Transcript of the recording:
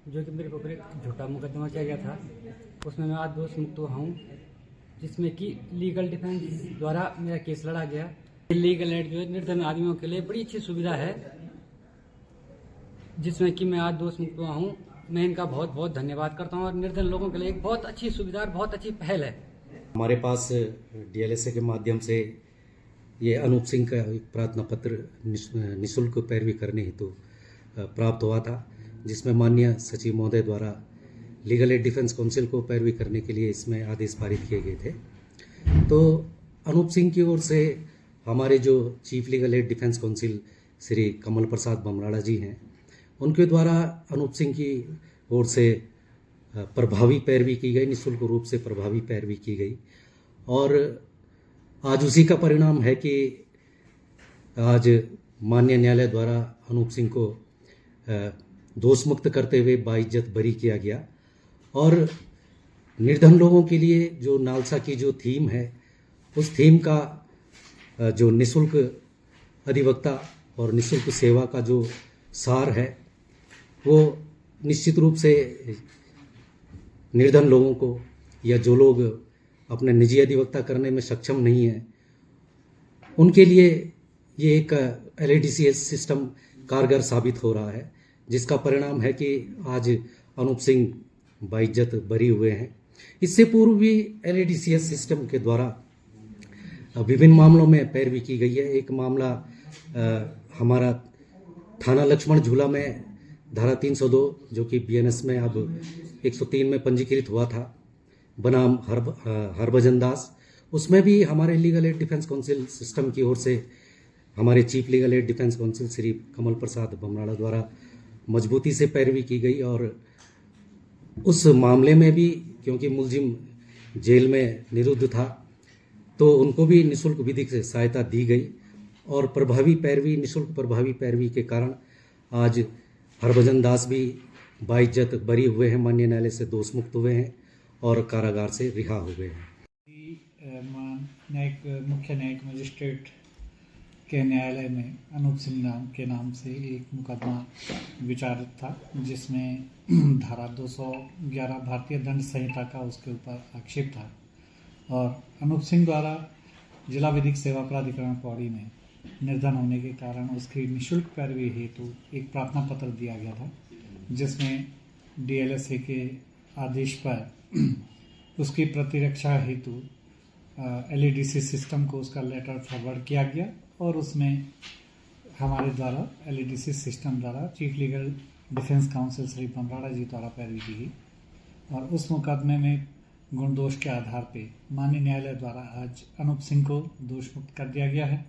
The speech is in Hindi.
जो कि मेरे ऊपर एक झूठा मुकदमा किया गया था, उसमें मैं आज दोष मुक्त हुआ हूँ, जिसमें कि लीगल डिफेंस द्वारा मेरा केस लड़ा गया। लीगल एड जो है निर्धन आदमियों के लिए बड़ी अच्छी सुविधा है, जिसमें कि मैं आज दोष मुक्त हुआ हूँ। मैं इनका बहुत बहुत धन्यवाद करता हूँ और निर्धन लोगों के लिए एक बहुत अच्छी सुविधा और बहुत अच्छी पहल है। हमारे पास डीएलएसए के माध्यम से ये अनूप सिंह का एक प्रार्थना पत्र निःशुल्क पैरवी करने हेतु प्राप्त हुआ था, जिसमें माननीय सचिव महोदय द्वारा लीगल एड डिफेंस काउंसिल को पैरवी करने के लिए इसमें आदेश पारित किए गए थे। तो अनूप सिंह की ओर से हमारे जो chief legal aid defence counsel Shri Kamal Prasad Bamrada ji हैं, उनके द्वारा अनूप सिंह की ओर से प्रभावी पैरवी की गई, निःशुल्क रूप से प्रभावी पैरवी की गई। और आज उसी का परिणाम है कि आज माननीय न्यायालय द्वारा अनूप सिंह को दोष मुक्त करते हुए बाइज्जत बरी किया गया। और निर्धन लोगों के लिए जो नालसा की जो थीम है, उस थीम का जो निःशुल्क अधिवक्ता और निःशुल्क सेवा का जो सार है, वो निश्चित रूप से निर्धन लोगों को या जो लोग अपने निजी अधिवक्ता करने में सक्षम नहीं है, उनके लिए ये एक एलएडीसीएस सिस्टम कारगर साबित हो रहा है, जिसका परिणाम है कि आज अनूप सिंह बाइज्जत बरी हुए हैं। इससे पूर्व भी एलएडीसीएस सिस्टम के द्वारा विभिन्न मामलों में पैरवी की गई है। एक मामला हमारा थाना लक्ष्मण झूला में धारा 302 जो कि बीएनएस में अब 103 में पंजीकृत हुआ था, बनाम हरभजन दास, उसमें भी हमारे legal aid defence counsel system की ओर से हमारे chief legal aid defence counsel Shri Kamal Prasad Bamrada द्वारा मजबूती से पैरवी की गई। और उस मामले में भी क्योंकि मुलजिम जेल में निरुद्ध था, तो उनको भी निःशुल्क विधिक सहायता दी गई और प्रभावी पैरवी, निःशुल्क प्रभावी पैरवी के कारण आज हरभजन दास भी बाइज्जत बरी हुए हैं, माननीय न्यायालय से दोष मुक्त हुए हैं और कारागार से रिहा हो गए हैं। मुख्य न्यायिक मजिस्ट्रेट के न्यायालय में अनूप सिंह के नाम से एक मुकदमा विचारित था, जिसमें धारा 211 भारतीय दंड संहिता का उसके ऊपर आक्षेप था। और अनूप सिंह द्वारा जिला विधिक सेवा प्राधिकरण पौड़ी में निर्धन होने के कारण उसकी निःशुल्क पैरवी हेतु एक प्रार्थना पत्र दिया गया था, जिसमें डीएलएसए के आदेश पर उसकी प्रतिरक्षा हेतु एलईडीसी सिस्टम को उसका लेटर फॉरवर्ड किया गया और उसमें हमारे द्वारा एलईडीसी सिस्टम द्वारा chief legal defence counsel Shri Bamrada ji द्वारा पैरवी की गई। और उस मुकदमे में गुण दोष के आधार पर माननीय न्यायालय द्वारा आज अनूप सिंह को दोष मुक्त कर दिया गया है।